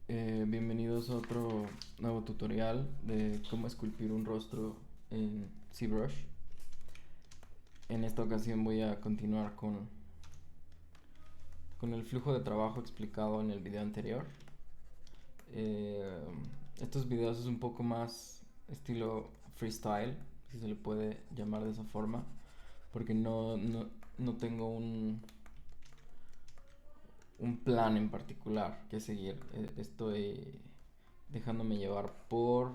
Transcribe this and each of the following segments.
Bienvenidos a otro nuevo tutorial de cómo esculpir un rostro en ZBrush. En esta ocasión voy a continuar con el flujo de trabajo explicado en el video anterior. Eh, Estos videos es un poco más estilo freestyle, si se le puede llamar de esa forma, porque no tengo un plan en particular que seguir. Estoy dejándome llevar por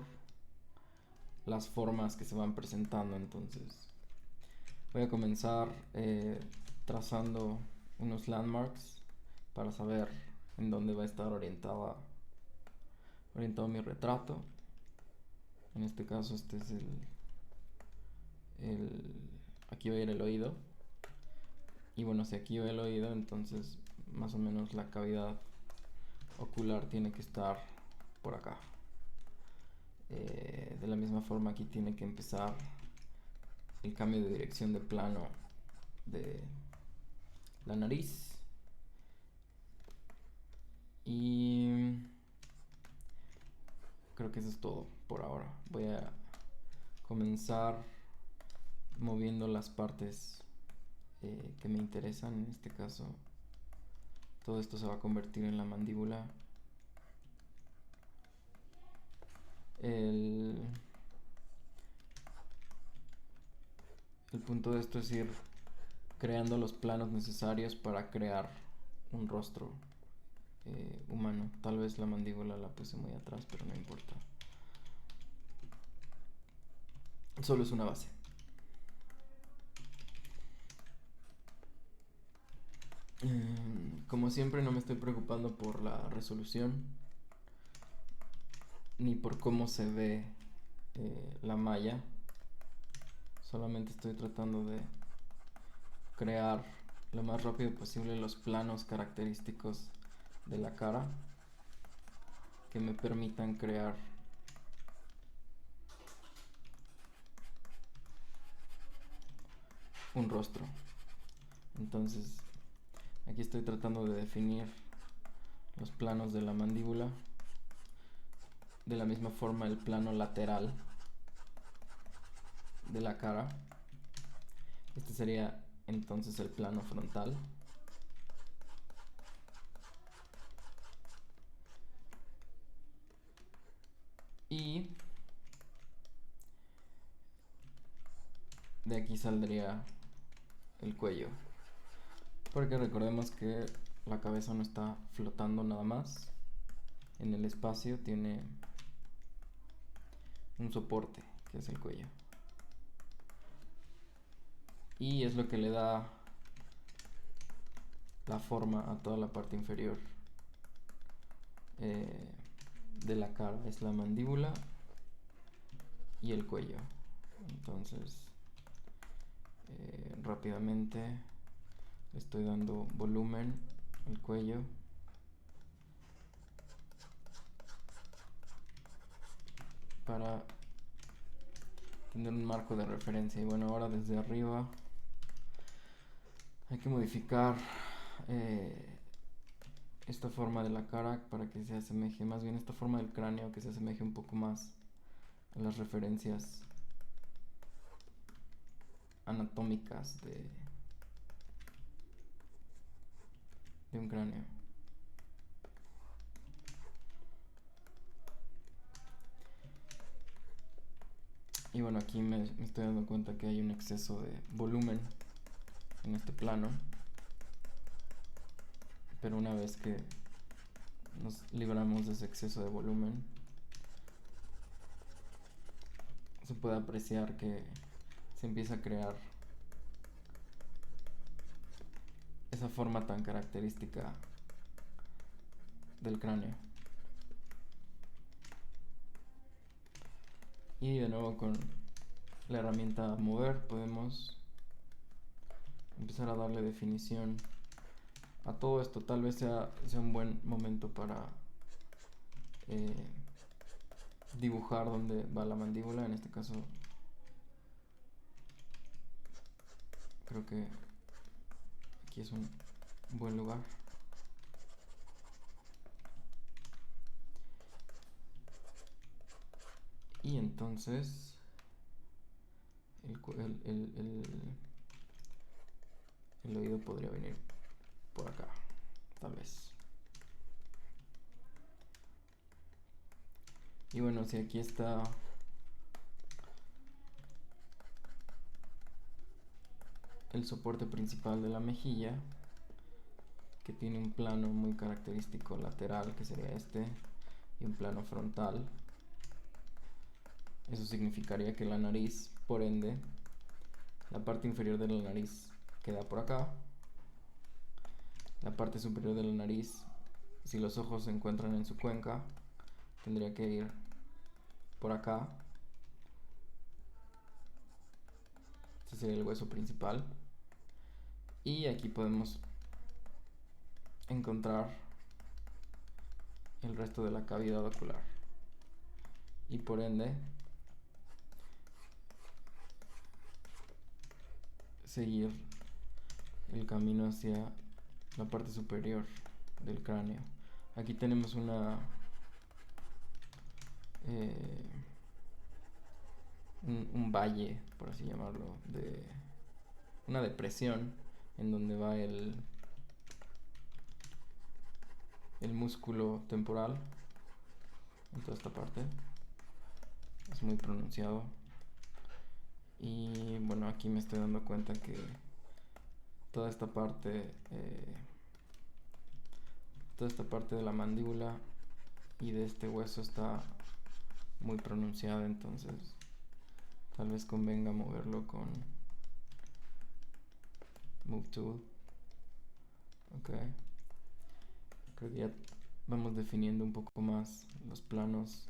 las formas que se van presentando. Entonces voy a comenzar trazando unos landmarks para saber en dónde va a estar orientado mi retrato. En este caso este es aquí va a ir el oído, y bueno, si aquí va el oído, entonces más o menos la cavidad ocular tiene que estar por acá. De la misma forma aquí tiene que empezar el cambio de dirección de plano de la nariz. Y creo que eso es todo por ahora. Voy a comenzar moviendo las partes que me interesan. En este caso, todo esto se va a convertir en la mandíbula. El, el punto de esto es ir creando los planos necesarios para crear un rostro humano. Tal vez la mandíbula la puse muy atrás, pero no importa. Solo es una base. Como siempre, no me estoy preocupando por la resolución ni por cómo se ve la malla. Solamente estoy tratando de crear lo más rápido posible los planos característicos de la cara que me permitan crear un rostro. Entonces, aquí estoy tratando de definir los planos de la mandíbula. De la misma forma, el plano lateral de la cara. Este sería entonces el plano frontal. Y de aquí saldría el cuello. Porque recordemos que la cabeza no está flotando nada más. En el espacio tiene un soporte, que es el cuello. Y es lo que le da la forma a toda la parte inferior eh, de la cara. Es la mandíbula y el cuello. Entonces, rápidamente le estoy dando volumen al cuello. Para tener un marco de referencia. Y bueno, ahora desde arriba hay que modificar esta forma de la cara para que se asemeje, más bien esta forma del cráneo, que se asemeje un poco más a las referencias anatómicas de un cráneo. Y bueno, aquí me estoy dando cuenta que hay un exceso de volumen en este plano, pero una vez que nos libramos de ese exceso de volumen, se puede apreciar que se empieza a crear esa forma tan característica del cráneo. Y de nuevo, con la herramienta mover podemos empezar a darle definición a todo esto. Tal vez sea un buen momento para eh, dibujar dónde va la mandíbula. En este caso creo que aquí es un buen lugar. Y entonces el oído podría venir por acá, tal vez. Y bueno, si aquí está el soporte principal de la mejilla, que tiene un plano muy característico lateral, que sería este, y un plano frontal. Eso significaría que la nariz, por ende, la parte inferior de la nariz queda por acá. La parte superior de la nariz, si los ojos se encuentran en su cuenca, tendría que ir por acá. Este sería el hueso principal. Y aquí podemos encontrar el resto de la cavidad ocular. Y por ende, seguir el camino hacia la parte superior del cráneo. Aquí tenemos un valle, por así llamarlo, de una depresión en donde va el músculo temporal. En toda esta parte es muy pronunciado. Y bueno, aquí me estoy dando cuenta que toda esta parte de la mandíbula y de este hueso está muy pronunciada, entonces tal vez convenga moverlo con Move Tool. Ok, creo que ya vamos definiendo un poco más los planos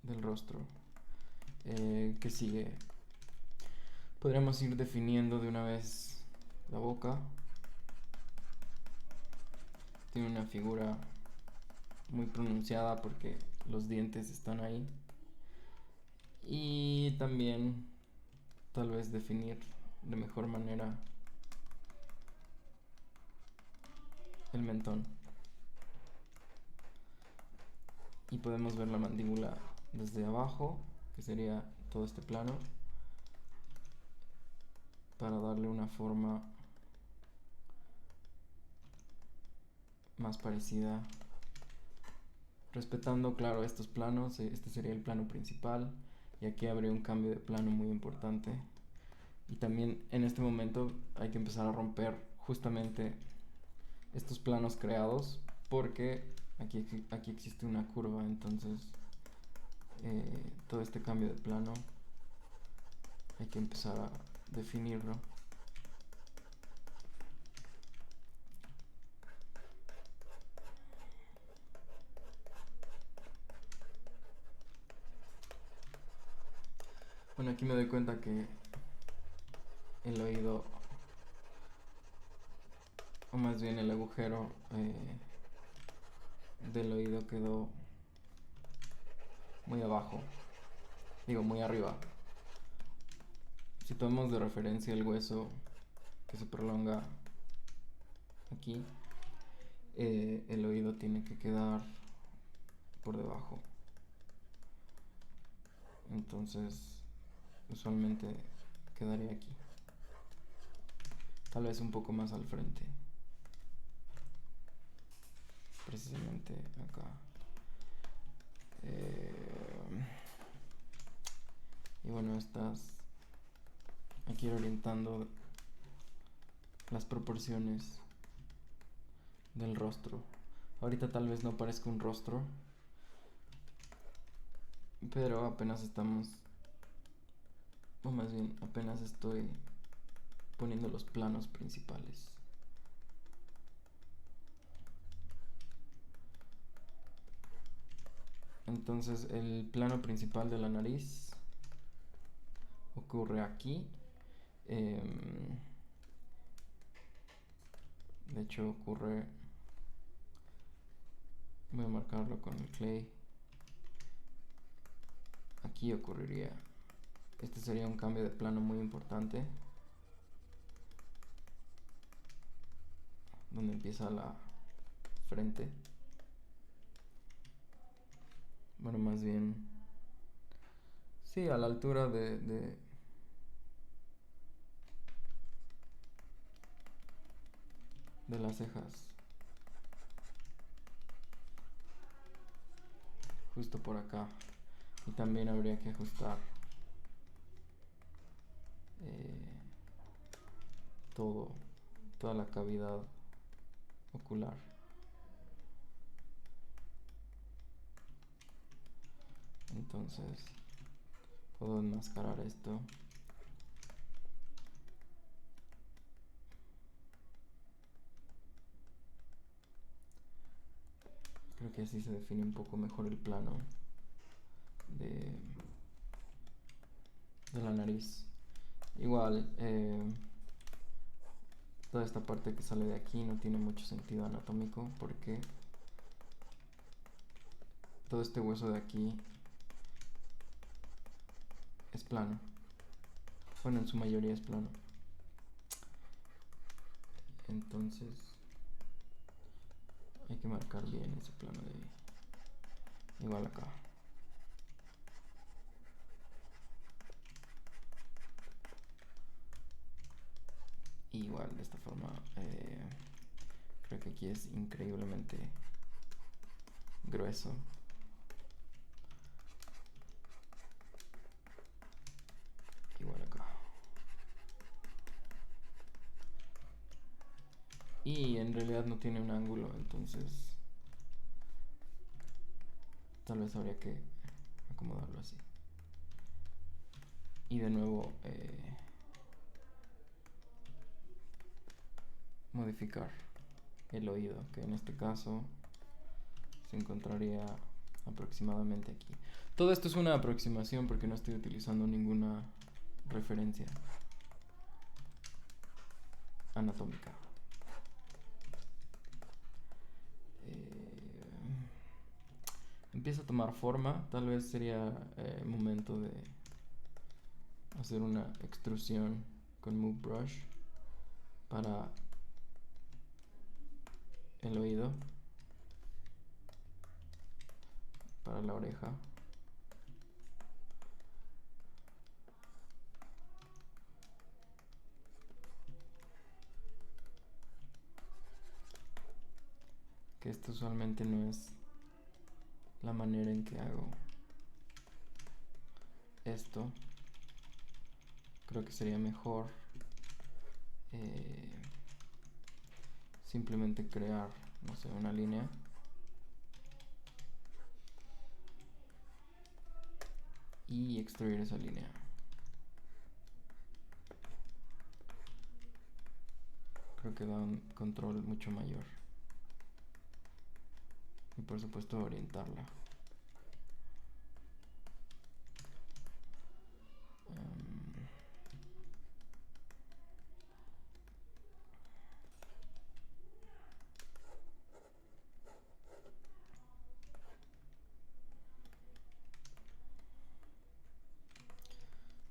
del rostro. ¿Qué sigue? Podríamos ir definiendo de una vez la boca. Tiene una figura muy pronunciada porque los dientes están ahí. Y también tal vez definir de mejor manera el mentón. Y podemos ver la mandíbula desde abajo, que sería todo este plano, para darle una forma más parecida, respetando, claro, estos planos. Este sería el plano principal y aquí habría un cambio de plano muy importante. Y también en este momento hay que empezar a romper justamente estos planos creados, porque aquí existe una curva, entonces todo este cambio de plano hay que empezar a definirlo. Bueno, aquí me doy cuenta que el oído, o más bien el agujero del oído quedó muy abajo, digo muy arriba. Si tomamos de referencia el hueso que se prolonga aquí, el oído tiene que quedar por debajo. Entonces, usualmente quedaría aquí, tal vez un poco más al frente, precisamente acá. Y bueno, aquí ir orientando las proporciones del rostro. Ahorita tal vez no parezca un rostro, pero apenas estamos, o más bien apenas estoy poniendo los planos principales. Entonces el plano principal de la nariz ocurre aquí. De hecho ocurre, voy a marcarlo con el clay. Aquí ocurriría, este sería un cambio de plano muy importante, donde empieza la frente. Bueno, más bien, sí, a la altura de las cejas. Justo por acá. Y también habría que ajustar eh, todo, toda la cavidad ocular. Entonces puedo enmascarar esto. Creo que así se define un poco mejor el plano de, de la nariz. Igual, toda esta parte que sale de aquí no tiene mucho sentido anatómico porque todo este hueso de aquí es plano. Bueno, en su mayoría es plano. Entonces hay que marcar bien ese plano de ahí. Igual acá. Igual de esta forma. Creo que aquí es increíblemente grueso. Igual acá. Y en realidad no tiene un ángulo, entonces tal vez habría que acomodarlo así. Y de nuevo modificar el oído, que en este caso se encontraría aproximadamente aquí. Todo esto es una aproximación porque no estoy utilizando ninguna referencia anatómica. Empieza a tomar forma. Tal vez sería momento de hacer una extrusión con Move Brush para el oído, para la oreja. Que esto usualmente no es la manera en que hago esto. Creo que sería mejor simplemente crear, no sé, una línea y extruir esa línea. Creo que da un control mucho mayor. Y por supuesto orientarla.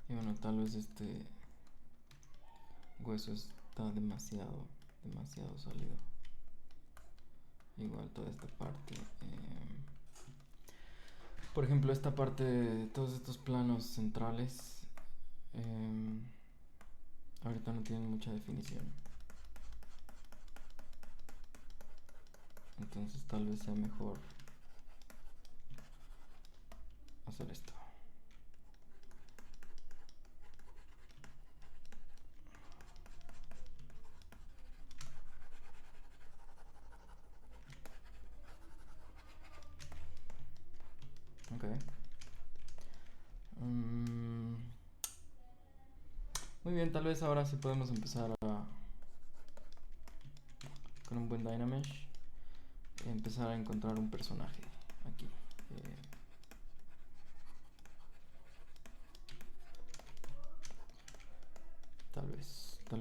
Y bueno, tal vez este hueso está demasiado sólido. Igual toda esta parte. Por ejemplo, esta parte de todos estos planos centrales. Ahorita no tienen mucha definición. Entonces tal vez sea mejor hacer esto. Ok. Muy bien, tal vez ahora sí podemos empezar con un buen Dynamesh. Empezar a encontrar un personaje aquí. Tal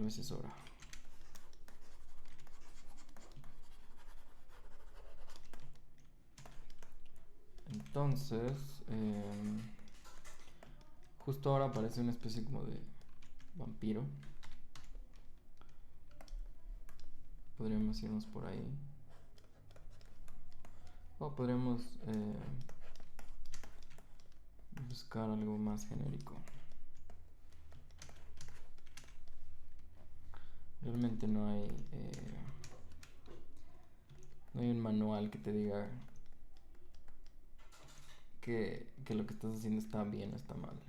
vez es hora. Entonces, justo ahora aparece una especie como de vampiro. Podríamos irnos por ahí. O podríamos buscar algo más genérico. Realmente no hay un manual que te diga que lo que estás haciendo está bien o está mal.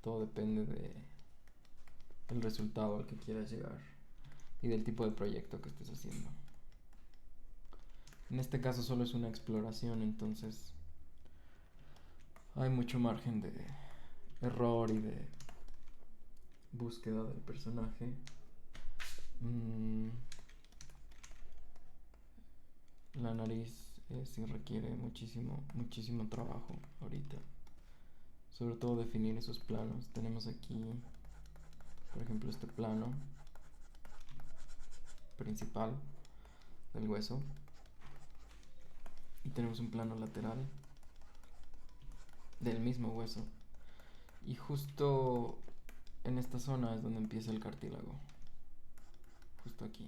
Todo depende del resultado al que quieras llegar y del tipo de proyecto que estés haciendo. En este caso solo es una exploración, entonces hay mucho margen de error y de búsqueda del personaje. La nariz sí requiere muchísimo trabajo ahorita. Sobre todo definir esos planos. Tenemos aquí, por ejemplo, este plano principal del hueso. Y tenemos un plano lateral del mismo hueso. Y justo en esta zona es donde empieza el cartílago. Justo aquí.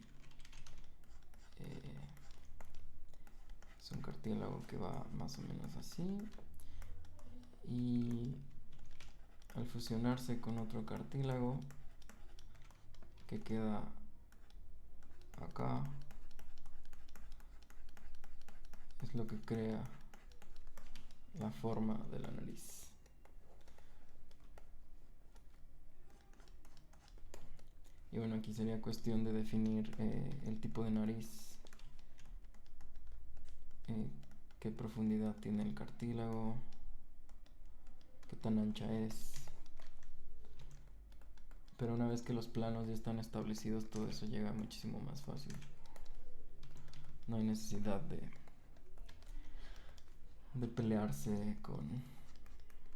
Es un cartílago que va más o menos así. Y al fusionarse con otro cartílago que queda acá, es lo que crea la forma de la nariz. Y bueno, aquí sería cuestión de definir el tipo de nariz, qué profundidad tiene el cartílago, qué tan ancha es. Pero una vez que los planos ya están establecidos, todo eso llega muchísimo más fácil. No hay necesidad de pelearse con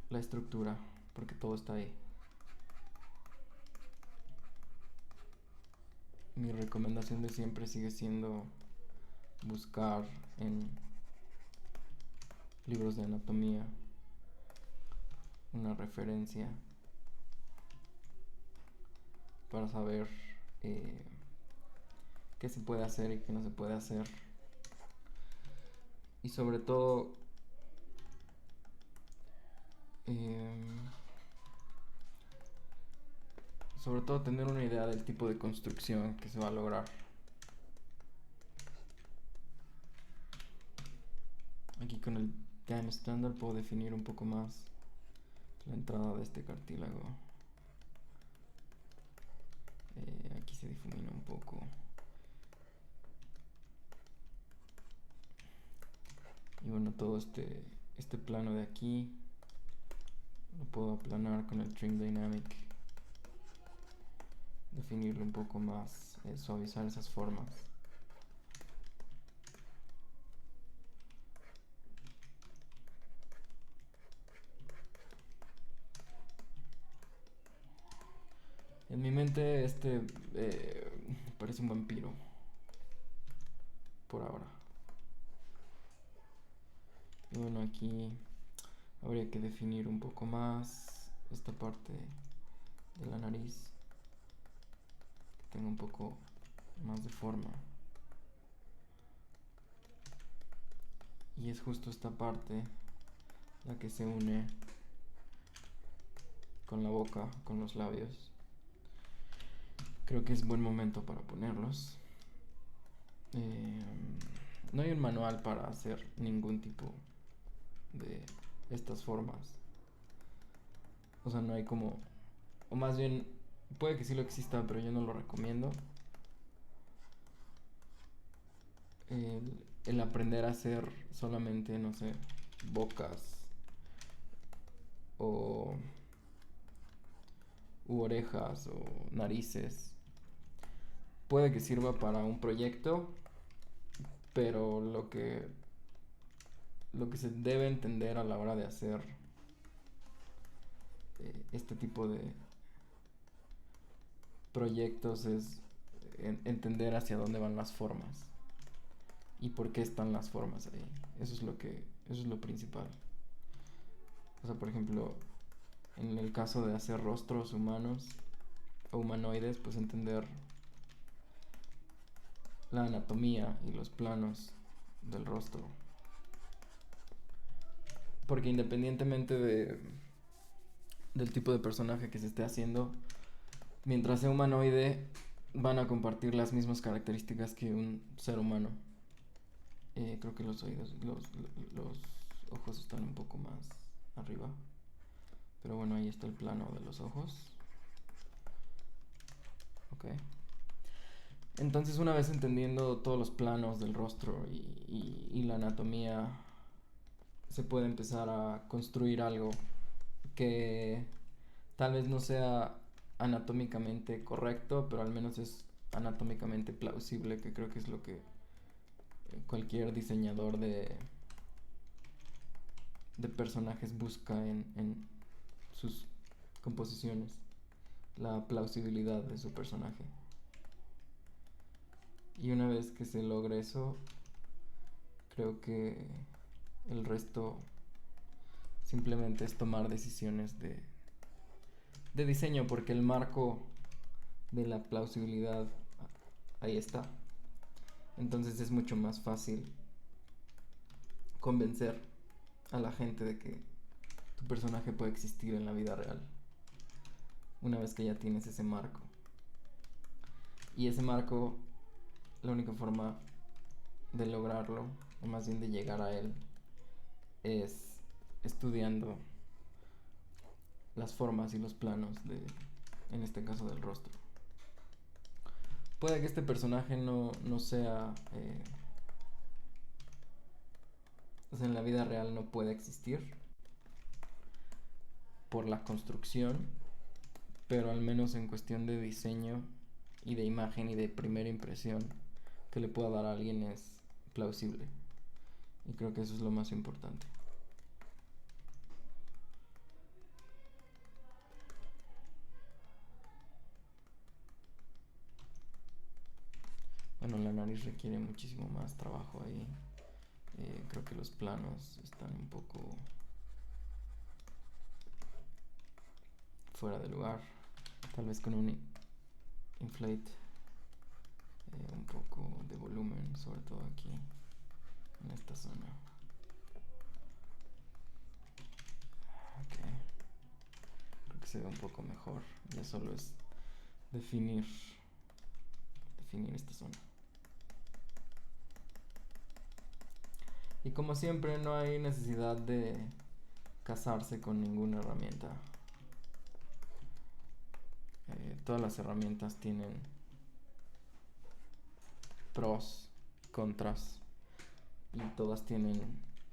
la estructura, porque todo está ahí. Mi recomendación de siempre sigue siendo buscar en libros de anatomía una referencia para saber qué se puede hacer y qué no se puede hacer. Y sobre todo tener una idea del tipo de construcción que se va a lograr. Aquí con el GAN estándar puedo definir un poco más la entrada de este cartílago. Aquí se difumina un poco. Y bueno, todo este plano de aquí lo puedo aplanar con el Trim Dynamic, definirlo un poco más, suavizar esas formas. En mi mente parece un vampiro por ahora. Y bueno, aquí habría que definir un poco más esta parte de la nariz, que tenga un poco más de forma. Y es justo esta parte la que se une con la boca, con los labios. Creo que es buen momento para ponerlos. No hay un manual para hacer ningún tipo de estas formas. O sea, no hay como... O más bien, puede que sí lo exista, pero yo no lo recomiendo. El aprender a hacer solamente, no sé, bocas u orejas o narices puede que sirva para un proyecto, pero lo que se debe entender a la hora de hacer este tipo de proyectos es entender hacia dónde van las formas y por qué están las formas ahí. Eso es lo principal. O sea, por ejemplo, en el caso de hacer rostros humanos o humanoides, pues entender la anatomía y los planos del rostro. Porque independientemente del tipo de personaje que se esté haciendo. Mientras sea humanoide, van a compartir las mismas características que un ser humano. Creo que los oídos, los ojos están un poco más arriba. Pero bueno, ahí está el plano de los ojos. Ok. Entonces, una vez entendiendo todos los planos del rostro y la anatomía, se puede empezar a construir algo que tal vez no sea anatómicamente correcto, pero al menos es anatómicamente plausible, que creo que es lo que cualquier diseñador de personajes busca en sus composiciones, la plausibilidad de su personaje. Y una vez que se logre eso, creo que el resto simplemente es tomar decisiones de diseño, porque el marco de la plausibilidad ahí está. Entonces es mucho más fácil convencer a la gente de que tu personaje puede existir en la vida real, una vez que ya tienes ese marco. Y ese marco, la única forma de lograrlo, o más bien de llegar a él, es estudiando las formas y los planos de, en este caso, del rostro. Puede que este personaje no sea, o sea, en la vida real no pueda existir por la construcción, pero al menos en cuestión de diseño y de imagen y de primera impresión que le pueda dar a alguien es plausible. Y creo que eso es lo más importante. Bueno, la nariz requiere muchísimo más trabajo ahí. Creo que los planos están un poco fuera de lugar. Tal vez con un inflate, un poco de volumen, sobre todo aquí, en esta zona. Ok. Creo que se ve un poco mejor. Ya solo es definir esta zona. Y como siempre, no hay necesidad de casarse con ninguna herramienta. Todas las herramientas tienen pros, contras, y todas tienen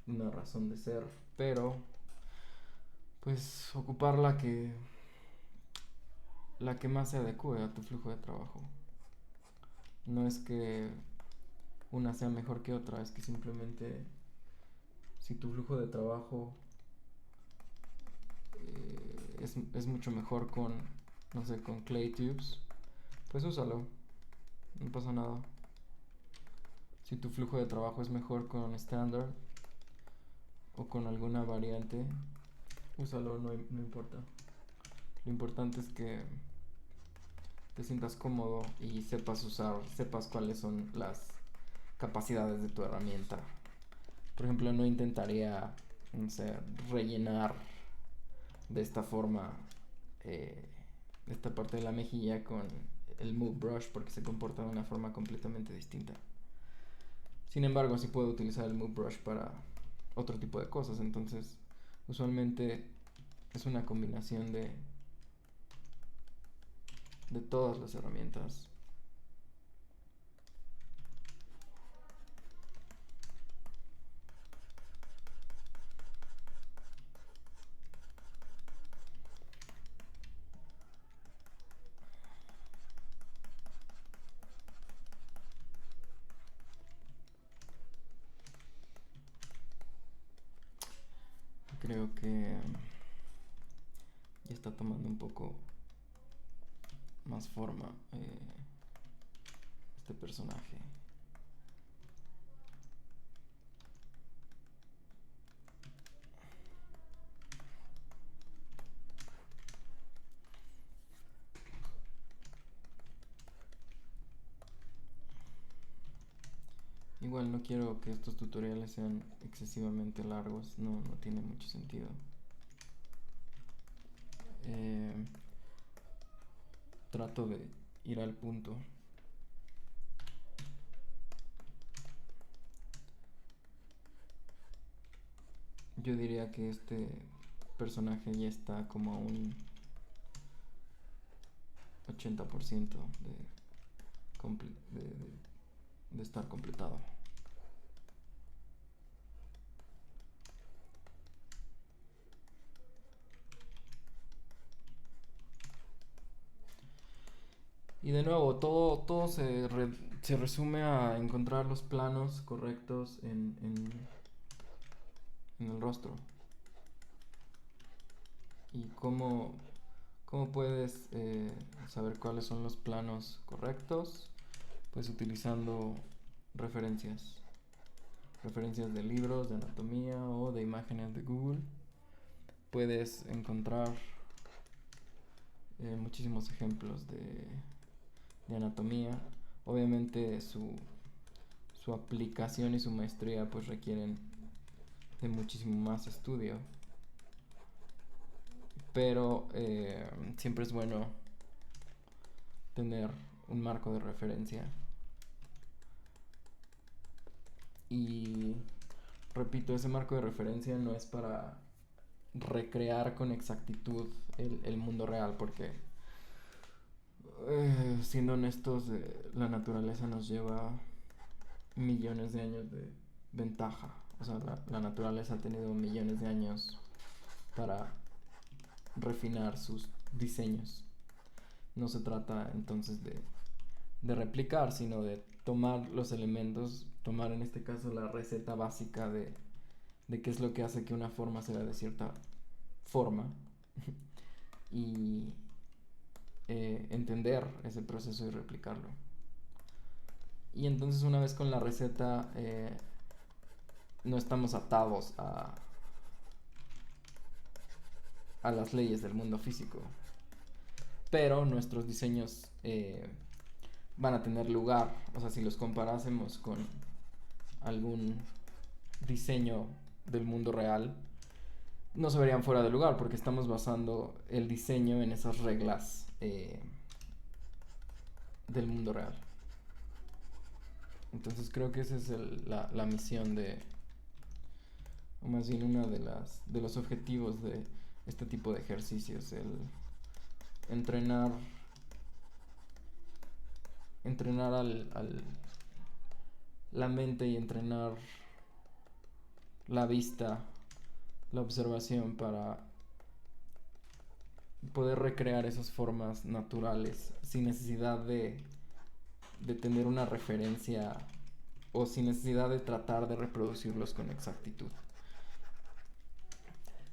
una razón de ser, pero pues ocupar la que más se adecue a tu flujo de trabajo. No es que una sea mejor que otra, es que simplemente si tu flujo de trabajo es mucho mejor con, no sé, con clay tubes, pues úsalo, no pasa nada. Si tu flujo de trabajo es mejor con standard o con alguna variante, úsalo, no importa. Lo importante es que te sientas cómodo y sepas cuáles son las capacidades de tu herramienta. Por ejemplo, no intentaría, no sé, rellenar de esta forma esta parte de la mejilla con el Move Brush, porque se comporta de una forma completamente distinta. Sin embargo, sí puedo utilizar el Move Brush para otro tipo de cosas. Entonces, usualmente es una combinación de todas las herramientas. Creo que ya está tomando un poco más forma este personaje. Igual no quiero que estos tutoriales sean excesivamente largos, no tiene mucho sentido. eh, trato de ir al punto. Yo diría que este personaje ya está como a un 80% de estar completado. Y de nuevo, todo se resume a encontrar los planos correctos en el rostro. Y cómo puedes saber cuáles son los planos correctos, pues utilizando referencias. Referencias de libros, de anatomía o de imágenes de Google. Puedes encontrar muchísimos ejemplos de anatomía. Obviamente su aplicación y su maestría pues requieren de muchísimo más estudio. Pero siempre es bueno tener un marco de referencia. Y repito, ese marco de referencia no es para recrear con exactitud el mundo real, porque siendo honestos, la naturaleza nos lleva millones de años de ventaja. O sea, la naturaleza ha tenido millones de años para refinar sus diseños. No se trata entonces de replicar, sino de tomar los elementos, tomar en este caso la receta básica de qué es lo que hace que una forma sea de cierta forma y entender ese proceso y replicarlo. Y entonces una vez con la receta no estamos atados a las leyes del mundo físico, pero nuestros diseños van a tener lugar. O sea, si los comparásemos con algún diseño del mundo real, no se verían fuera de lugar porque estamos basando el diseño en esas reglas del mundo real. Entonces creo que esa es la misión o más bien uno de los objetivos de este tipo de ejercicios, el entrenar la mente y entrenar la vista, la observación para poder recrear esas formas naturales sin necesidad de tener una referencia o sin necesidad de tratar de reproducirlos con exactitud.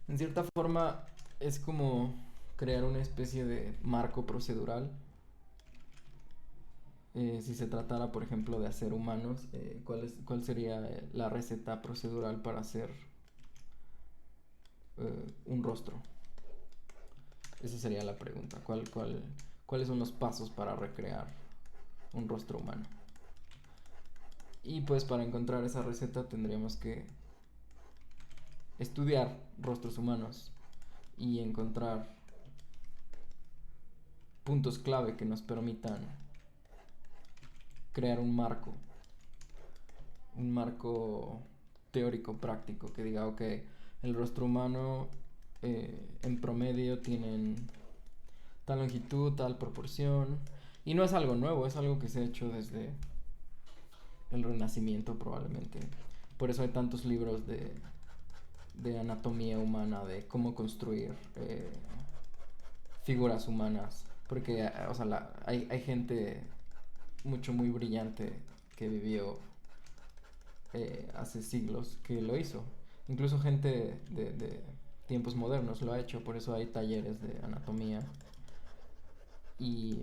En cierta forma es como crear una especie de marco procedural. Si se tratara, por ejemplo, de hacer humanos, ¿cuál sería la receta procedural para hacer un rostro? Esa sería la pregunta. ¿Cuáles son los pasos para recrear un rostro humano? Y pues para encontrar esa receta tendríamos que estudiar rostros humanos y encontrar puntos clave que nos permitan crear un marco teórico práctico que diga, ok, el rostro humano en promedio tienen tal longitud, tal proporción, y no es algo nuevo, es algo que se ha hecho desde el Renacimiento probablemente. Por eso hay tantos libros de anatomía humana, de cómo construir figuras humanas, porque o sea, hay gente muy brillante que vivió hace siglos que lo hizo. Incluso gente de tiempos modernos lo ha hecho, por eso hay talleres de anatomía y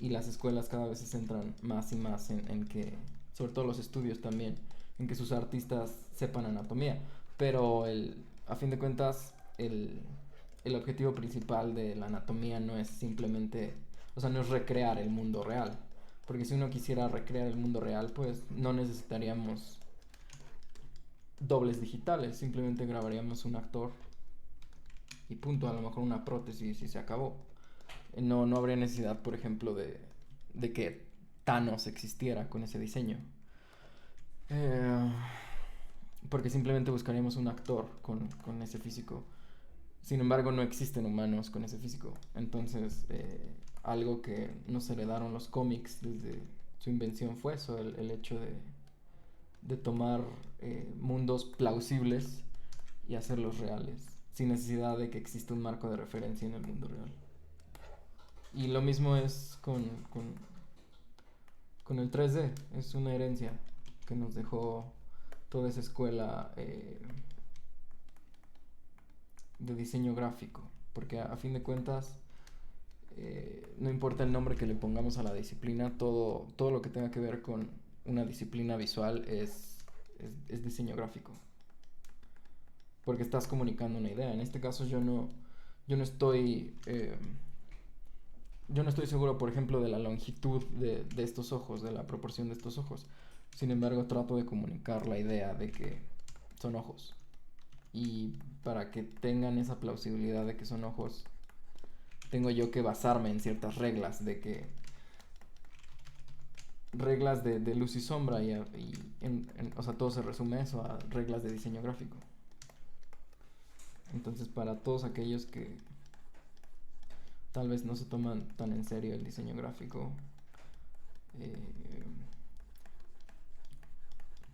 las escuelas cada vez se centran más y más en que, sobre todo los estudios también, en que sus artistas sepan anatomía, pero a fin de cuentas el objetivo principal de la anatomía no es simplemente, o sea, no es recrear el mundo real, porque si uno quisiera recrear el mundo real, pues no necesitaríamos dobles digitales, simplemente grabaríamos un actor y punto. A lo mejor una prótesis y se acabó. No habría necesidad, por ejemplo, de que Thanos existiera con ese diseño. Eh, Porque simplemente buscaríamos un actor con ese físico. Sin embargo, no existen humanos con ese físico. Entonces, algo que nos heredaron los cómics desde su invención fue eso, el hecho de tomar mundos plausibles y hacerlos reales, sin necesidad de que exista un marco de referencia en el mundo real. Y lo mismo es con el 3D, es una herencia que nos dejó toda esa escuela de diseño gráfico, porque a fin de cuentas no importa el nombre que le pongamos a la disciplina, todo lo que tenga que ver con una disciplina visual es diseño gráfico, porque estás comunicando una idea. En este caso yo no estoy yo no estoy seguro, por ejemplo, de la longitud de estos ojos, de la proporción de estos ojos. Sin embargo, trato de comunicar la idea de que son ojos. Y para que tengan esa plausibilidad de que son ojos, tengo yo que basarme en ciertas reglas de que reglas de luz y sombra o sea, todo se resume a eso, a reglas de diseño gráfico. Entonces, para todos aquellos que tal vez no se toman tan en serio el diseño gráfico,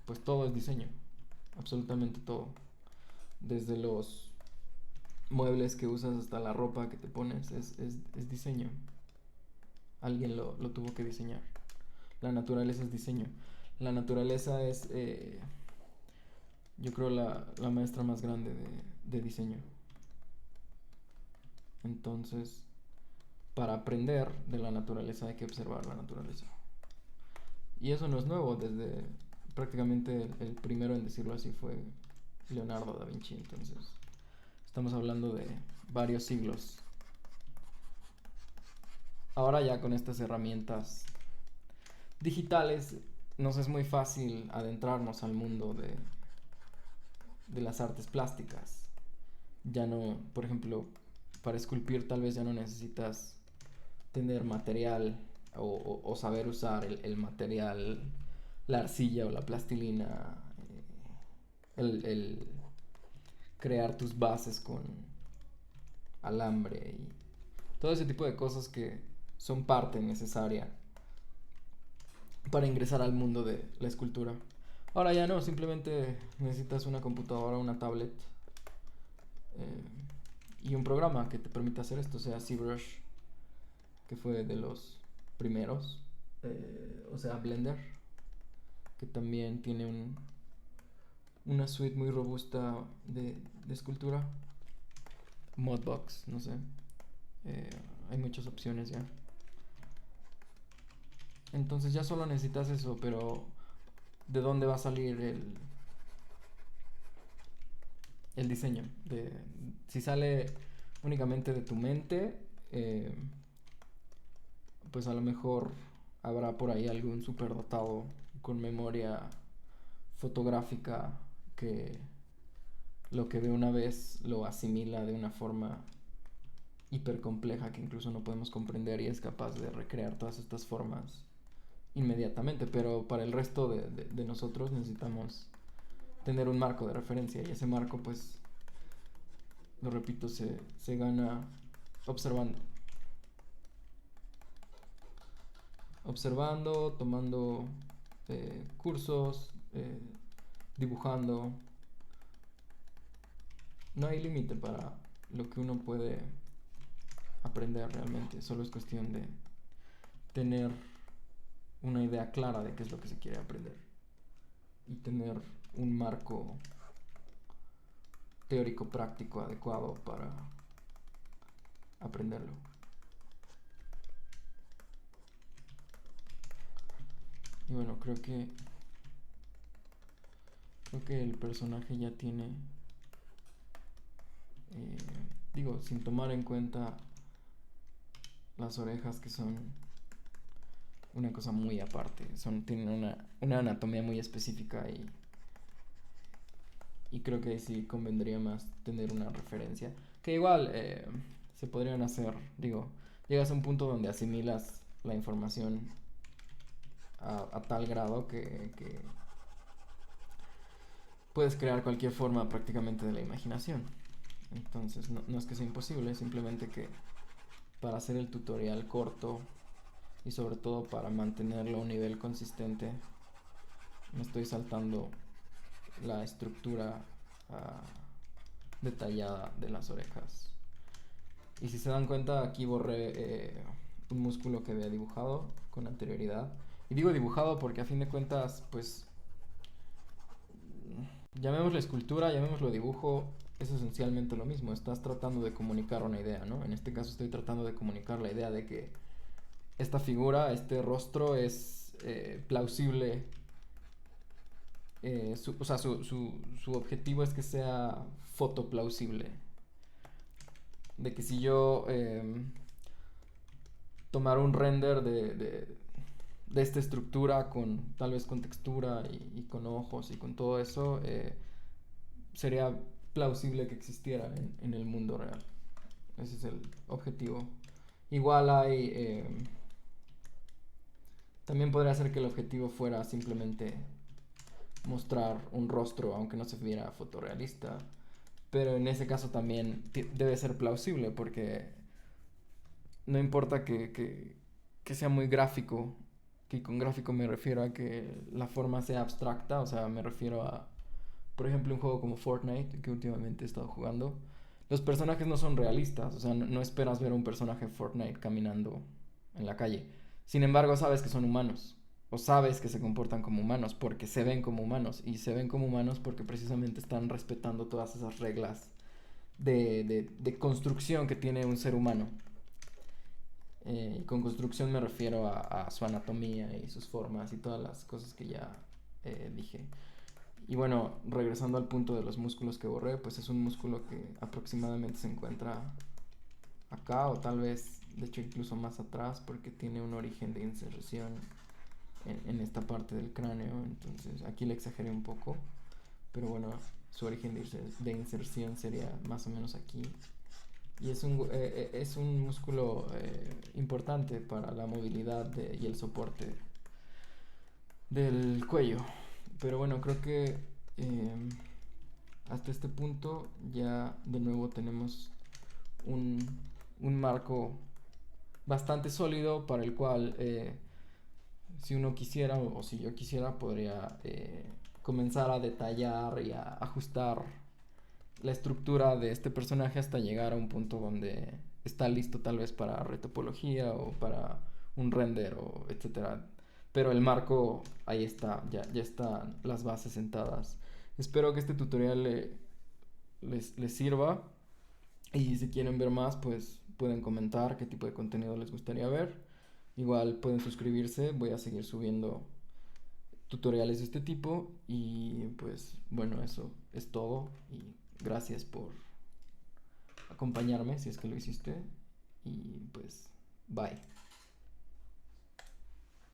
pues todo es diseño, absolutamente todo, desde los muebles que usas hasta la ropa que te pones, es diseño. Alguien lo tuvo que diseñar. La naturaleza es diseño. La naturaleza es, yo creo, la maestra más grande de diseño. Entonces, para aprender de la naturaleza hay que observar la naturaleza. Y eso no es nuevo, desde prácticamente el primero en decirlo así fue Leonardo da Vinci. Entonces, estamos hablando de varios siglos. Ahora ya con estas herramientas digitales nos es muy fácil adentrarnos al mundo de las artes plásticas. Ya no, por ejemplo, para esculpir tal vez ya no necesitas tener material o saber usar el material, la arcilla o la plastilina, el crear tus bases con alambre y todo ese tipo de cosas que son parte necesaria para ingresar al mundo de la escultura. Ahora ya no, simplemente necesitas una computadora, una tablet y un programa que te permita hacer esto, sea ZBrush, que fue de los primeros, o sea Blender, que también tiene una suite muy robusta de escultura, Modbox, no sé, hay muchas opciones ya. Entonces ya solo necesitas eso, pero ¿de dónde va a salir el diseño? Si sale únicamente de tu mente, pues a lo mejor habrá por ahí algún superdotado con memoria fotográfica que lo que ve una vez lo asimila de una forma hiper compleja que incluso no podemos comprender y es capaz de recrear todas estas formas inmediatamente, pero para el resto de nosotros necesitamos tener un marco de referencia y ese marco, pues, lo repito, se gana observando, tomando cursos, dibujando. No hay límite para lo que uno puede aprender realmente, solo es cuestión de tener una idea clara de qué es lo que se quiere aprender y tener un marco teórico práctico adecuado para aprenderlo. Y bueno, creo que el personaje ya tiene, digo, sin tomar en cuenta las orejas, que son una cosa muy aparte, tienen una anatomía muy específica y creo que sí convendría más tener una referencia. Que igual se podrían hacer, digo, llegas a un punto donde asimilas la información a tal grado que puedes crear cualquier forma prácticamente de la imaginación. Entonces no es que sea imposible, simplemente que para hacer el tutorial corto y sobre todo para mantenerlo a un nivel consistente, me estoy saltando la estructura detallada de las orejas. Y si se dan cuenta, aquí borré un músculo que había dibujado con anterioridad. Y digo dibujado porque a fin de cuentas, pues, llamémoslo escultura, llamémoslo dibujo, es esencialmente lo mismo. Estás tratando de comunicar una idea, ¿no? En este caso estoy tratando de comunicar la idea de que esta figura, este rostro es plausible. O sea, su objetivo es que sea fotoplausible. De que si yo tomar un render de esta estructura con tal vez con textura y con ojos y con todo eso, sería plausible que existiera en el mundo real. Ese es el objetivo. Igual hay... también podría ser que el objetivo fuera simplemente mostrar un rostro, aunque no se viera fotorrealista. Pero en ese caso también debe ser plausible porque no importa que sea muy gráfico, que con gráfico me refiero a que la forma sea abstracta, o sea, me refiero a, por ejemplo, un juego como Fortnite, que últimamente he estado jugando. Los personajes no son realistas, o sea, no esperas ver a un personaje de Fortnite caminando en la calle. Sin embargo, sabes que son humanos, o sabes que se comportan como humanos, porque se ven como humanos, y se ven como humanos porque precisamente están respetando todas esas reglas de construcción que tiene un ser humano. Y con construcción me refiero a su anatomía y sus formas y todas las cosas que ya dije. Y bueno, regresando al punto de los músculos que borré, pues es un músculo que aproximadamente se encuentra acá o tal vez, de hecho, incluso más atrás porque tiene un origen de inserción en esta parte del cráneo. Entonces aquí le exageré un poco, pero bueno, su origen de inserción sería más o menos aquí. Y es un músculo importante para la movilidad y el soporte del cuello. Pero bueno, creo que eh, hasta este punto ya de nuevo tenemos un, un marco bastante sólido para el cual si uno quisiera o si yo quisiera podría comenzar a detallar y a ajustar la estructura de este personaje hasta llegar a un punto donde está listo tal vez para retopología o para un render o etcétera. Pero el marco ahí está, ya están las bases sentadas. Espero que este tutorial les sirva y si quieren ver más pues pueden comentar qué tipo de contenido les gustaría ver. Igual pueden suscribirse, voy a seguir subiendo tutoriales de este tipo y pues bueno, eso es todo y gracias por acompañarme si es que lo hiciste y pues bye.